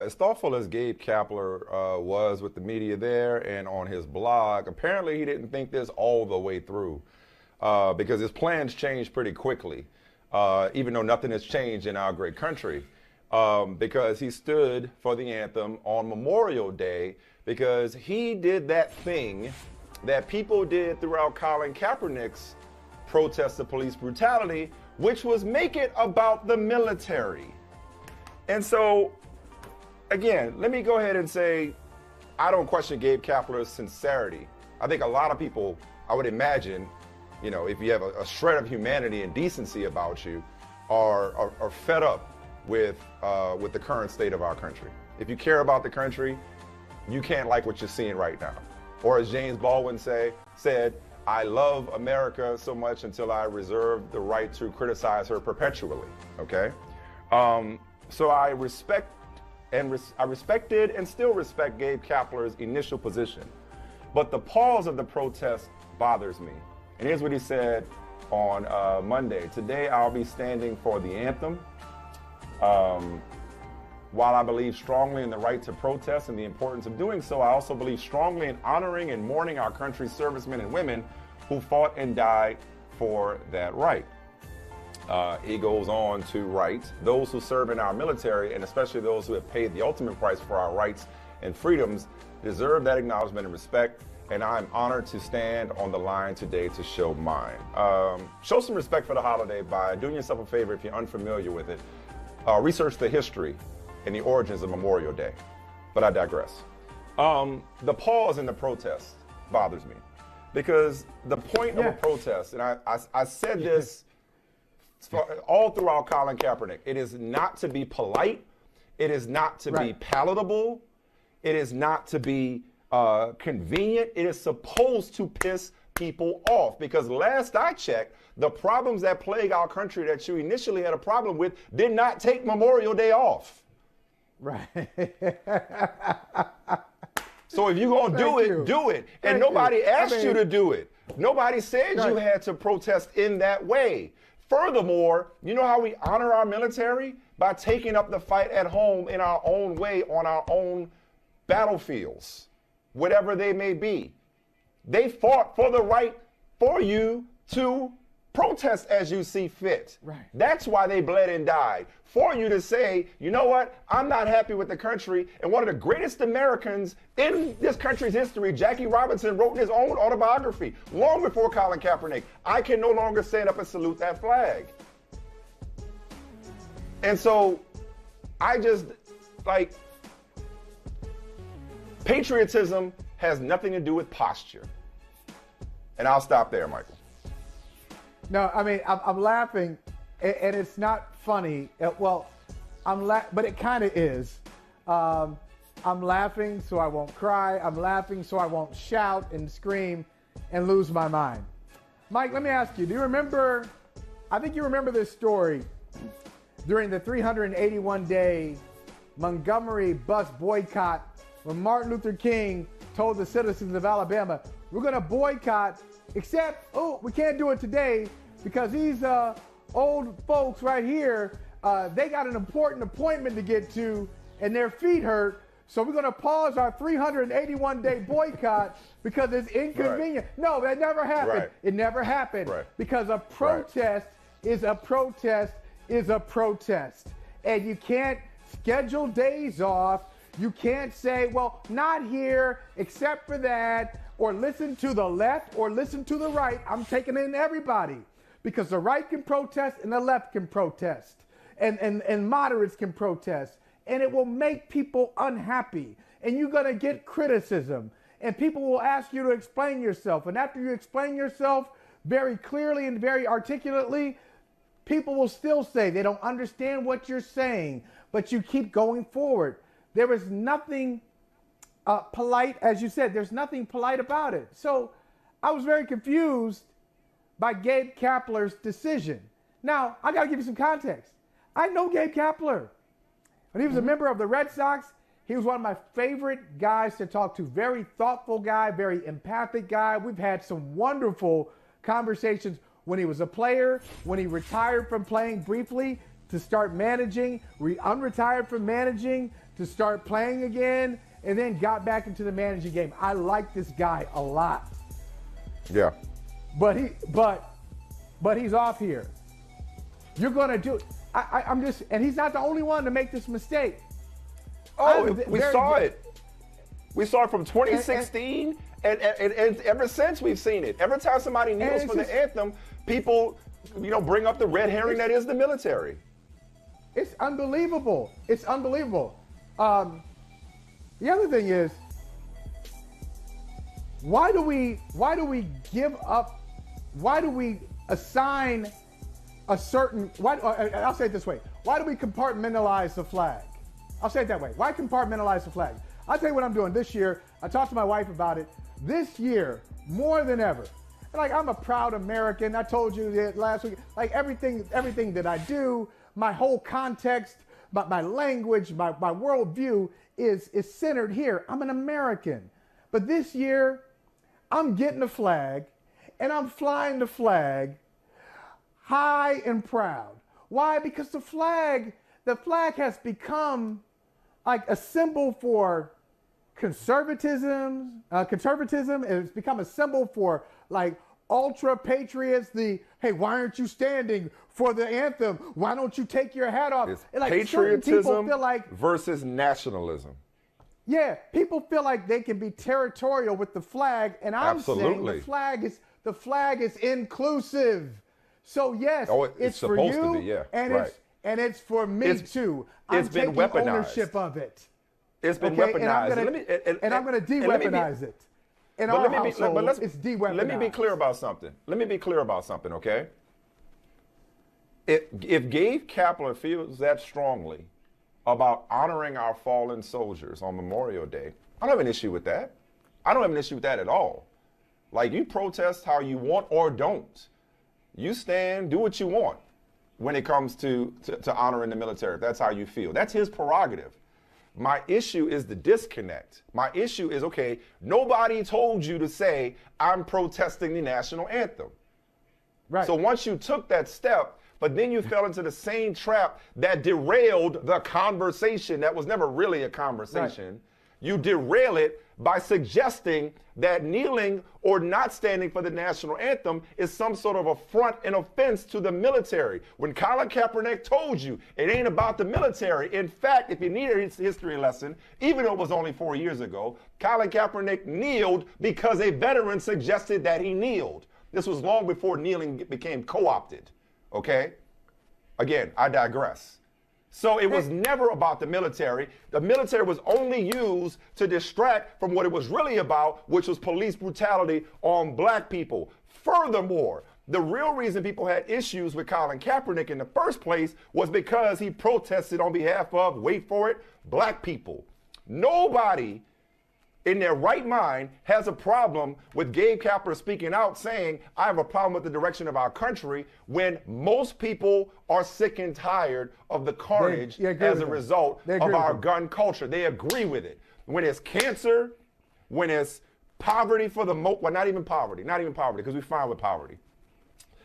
As thoughtful as Gabe Kapler was with the media there and on his blog, apparently he didn't think this all the way through because his plans changed pretty quickly, even though nothing has changed in our great country, because he stood for the anthem on Memorial Day because he did that thing that people did throughout Colin Kaepernick's protest of police brutality, which was make it about the military. And so, again, let me go ahead and say, I don't question Gabe Kapler's sincerity. I think a lot of people, I would imagine, you know, if you have a shred of humanity and decency about you, are fed up with the current state of our country. If you care about the country, you can't like what you're seeing right now. Or as James Baldwin said, I love America so much until I reserve the right to criticize her perpetually, okay? So I respected and still respect Gabe Kapler's initial position. But the pause of the protest bothers me. And here's what he said on Monday. Today I'll be standing for the anthem. While I believe strongly in the right to protest and the importance of doing so, I also believe strongly in honoring and mourning our country's servicemen and women who fought and died for that right. He goes on to write, those who serve in our military, and especially those who have paid the ultimate price for our rights and freedoms, deserve that acknowledgement and respect, and I'm honored to stand on the line today to show mine. Show some respect for the holiday by doing yourself a favor if you're unfamiliar with it. Research the history and the origins of Memorial Day, but I digress. The pause in the protest bothers me because the point of a protest, and I said this all throughout Colin Kaepernick, it is not to be polite, it is not to be palatable, it is not to be convenient, it is supposed to piss people off because last I checked, the problems that plague our country that you initially had a problem with did not take Memorial Day off. Right. So if you're going to do it, do it. And nobody asked you to do it. Nobody said you had to protest in that way. Furthermore, you know how we honor our military? By taking up the fight at home in our own way on our own battlefields, whatever they may be. They fought for the right for you to protest as you see fit. Right. That's why they bled and died. For you to say, you know what, I'm not happy with the country. And one of the greatest Americans in this country's history, Jackie Robinson, wrote in his own autobiography, long before Colin Kaepernick, I can no longer stand up and salute that flag. And so I just, like, patriotism has nothing to do with posture. And I'll stop there, Michael. No, I mean, I'm laughing, and it's not funny. Well, but it kind of is. I'm laughing so I won't cry. I'm laughing so I won't shout and scream and lose my mind. Mike, let me ask you, do you remember, I think you remember this story during the 381-day Montgomery bus boycott when Martin Luther King told the citizens of Alabama, we're going to boycott, except, we can't do it today because these old folks right here, they got an important appointment to get to and their feet hurt. So we're going to pause our 381-day boycott because it's inconvenient. Right. No, that never happened. Right. It never happened because a protest is a protest is a protest. And you can't schedule days off. You can't say, well, not here, except for that, or listen to the left or listen to the right. I'm taking in everybody because the right can protest and the left can protest and moderates can protest. And it will make people unhappy. And you're going to get criticism. And people will ask you to explain yourself. And after you explain yourself very clearly and very articulately, people will still say they don't understand what you're saying, but you keep going forward. There is nothing polite, as you said, there's nothing polite about it. So I was very confused by Gabe Kapler's decision. Now, I got to give you some context. I know Gabe Kapler. When he was a member of the Red Sox, he was one of my favorite guys to talk to. Very thoughtful guy, very empathic guy. We've had some wonderful conversations when he was a player, when he retired from playing briefly to start managing, unretired from managing, to start playing again, and then got back into the managing game. I like this guy a lot. Yeah. But he's off here. You're going to do it. I'm just, and he's not the only one to make this mistake. Oh, we saw it. We saw it from 2016, and ever since we've seen it. Every time somebody kneels for the anthem, people, bring up the red herring that is the military. It's unbelievable. It's unbelievable. The other thing is, why do we give up? Why do we assign a certain? I'll say it this way. Why do we compartmentalize the flag? I'll say it that way. Why compartmentalize the flag? I'll tell you what I'm doing this year. I talked to my wife about it. This year, more than ever, like I'm a proud American. I told you that last week. Like everything that I do, my whole context, my language, my worldview is centered here. I'm an American. But this year, I'm getting a flag, and I'm flying the flag high and proud. Why? Because the flag has become like a symbol for conservatism. It's become a symbol for like ultra patriots. Hey, why aren't you standing for the anthem? Why don't you take your hat off? It's like patriotism feel like, versus nationalism. Yeah, people feel like they can be territorial with the flag, and I'm saying the flag is inclusive. So yes, it's for supposed you, to be, yeah, and right. it's for me too. I'm been taking weaponized. Ownership of it. It's been weaponized. And I'm going to de-weaponize it. In our household, it's de-weaponized. Let me be clear about something. Okay? If Gabe Kapler feels that strongly about honoring our fallen soldiers on Memorial Day, I don't have an issue with that. I don't have an issue with that at all. Like, you protest how you want or don't. You stand, do what you want when it comes to honoring the military, if that's how you feel. That's his prerogative. My issue is the disconnect. My issue is, okay, nobody told you to say, I'm protesting the national anthem. Right. So once you took that step, but then you fell into the same trap that derailed the conversation that was never really a conversation. Right. You derail it by suggesting that kneeling or not standing for the national anthem is some sort of affront and offense to the military. When Colin Kaepernick told you it ain't about the military. In fact, if you need a history lesson, even though it was only 4 years ago, Colin Kaepernick kneeled because a veteran suggested that he kneeled. This was long before kneeling became co-opted. Okay? Again, I digress. So it was never about the military. The military was only used to distract from what it was really about, which was police brutality on black people. Furthermore, the real reason people had issues with Colin Kaepernick in the first place was because he protested on behalf of, wait for it, black people. Nobody in their right mind has a problem with Gabe Kapler speaking out saying, I have a problem with the direction of our country, when most people are sick and tired of the carnage as a result of our gun culture. They agree with it. When it's cancer, when it's poverty for the well, not even poverty, because we're fine with poverty.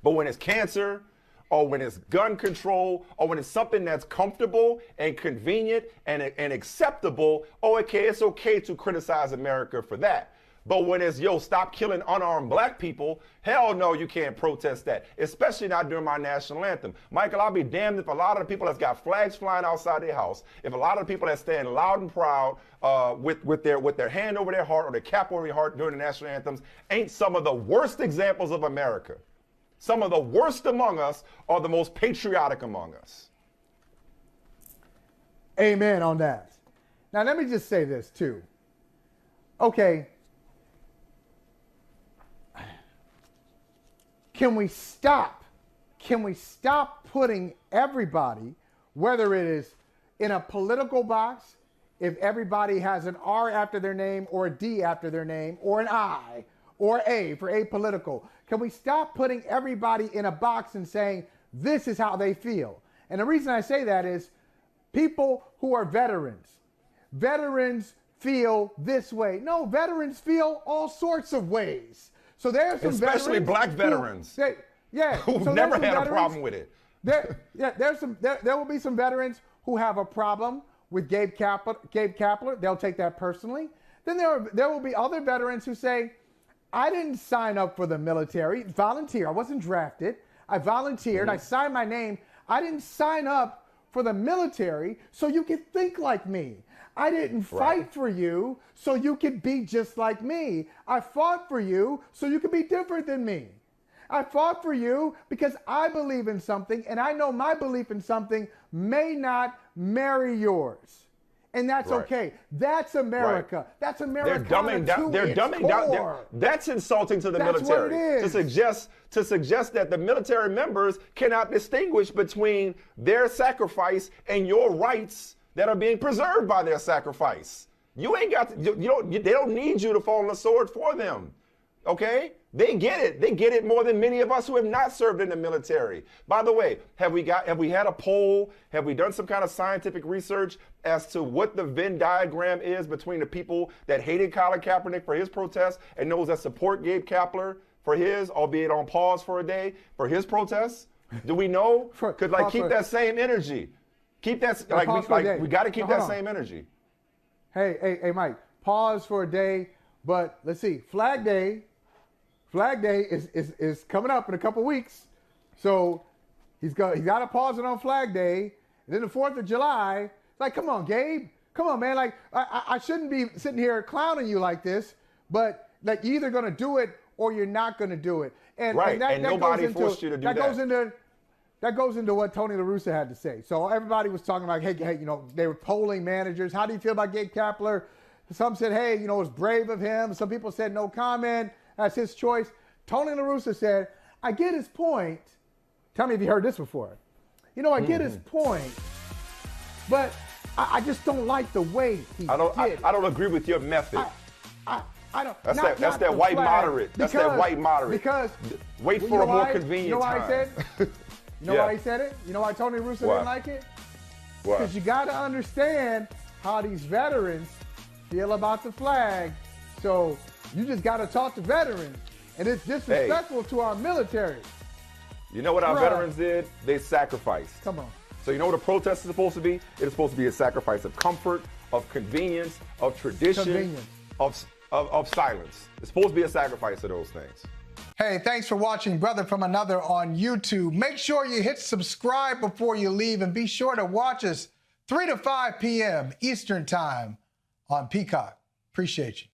But when it's cancer, or when it's gun control, or when it's something that's comfortable and convenient and acceptable, it's okay to criticize America for that. But when it's, stop killing unarmed black people, hell no, you can't protest that, especially not during my national anthem. Michael, I'll be damned if a lot of the people that's got flags flying outside their house, if a lot of the people that stand loud and proud with their hand over their heart or their cap over their heart during the national anthems ain't some of the worst examples of America. Some of the worst among us are the most patriotic among us. Amen on that. Now, let me just say this, too. Okay. Can we stop putting everybody, whether it is in a political box, if everybody has an R after their name or a D after their name or an I or A for apolitical? Can we stop putting everybody in a box and saying, this is how they feel? And the reason I say that is people who are veterans feel this way. No, veterans feel all sorts of ways. So there's some especially black veterans who never had a problem with it. There will be some veterans who have a problem with Gabe Kapler, they'll take that personally. Then there will be other veterans who say, I didn't sign up for the military, volunteer. I wasn't drafted. I volunteered. I signed my name. I didn't sign up for the military so you could think like me. I didn't fight for you so you could be just like me. I fought for you so you could be different than me. I fought for you because I believe in something, and I know my belief in something may not marry yours. And that's okay. That's America. That's America. They're dumbing down. They're dumbing down. That's insulting to the military. What it is. To suggest that the military members cannot distinguish between their sacrifice and your rights that are being preserved by their sacrifice. You ain't got to, they don't need you to fall on the sword for them. Okay? They get it. They get it more than many of us who have not served in the military. By the way, have we had a poll? Have we done some kind of scientific research as to what the Venn diagram is between the people that hated Colin Kaepernick for his protest and those that support Gabe Kapler for his, albeit on pause for a day, for his protests? Do we know? Could keep that same energy. Keep that we got to keep that same energy. Hey, Mike. Pause for a day, but let's see. Flag Day is coming up in a couple weeks, so he's got to pause it on Flag Day. And then the 4th of July. Like, come on, Gabe. Come on, man. Like, I shouldn't be sitting here clowning you like this, but like you're either gonna do it or you're not gonna do it. And nobody forced you to do that. That goes into what Tony La Russa had to say. So everybody was talking like, hey, they were polling managers. How do you feel about Gabe Kapler? Some said, hey, it was brave of him. Some people said no comment. That's his choice. Tony La Russa said, I get his point. Tell me if you heard this before. I get his point, but I just don't like the way he did it. I don't agree with your method. I don't. That's that white moderate. That's that white moderate. Because wait for a more convenient time. You know why I said it? You know why he said it? You know why Tony La Russa didn't like it? Because you got to understand how these veterans feel about the flag. So you just got to talk to veterans. And it's disrespectful to our military. You know what our veterans did? They sacrificed. Come on. So you know what a protest is supposed to be? It is supposed to be a sacrifice of comfort, of convenience, of tradition, of silence. It's supposed to be a sacrifice of those things. Hey, thanks for watching Brother from Another on YouTube. Make sure you hit subscribe before you leave, and be sure to watch us 3 to 5 p.m. Eastern Time on Peacock. Appreciate you.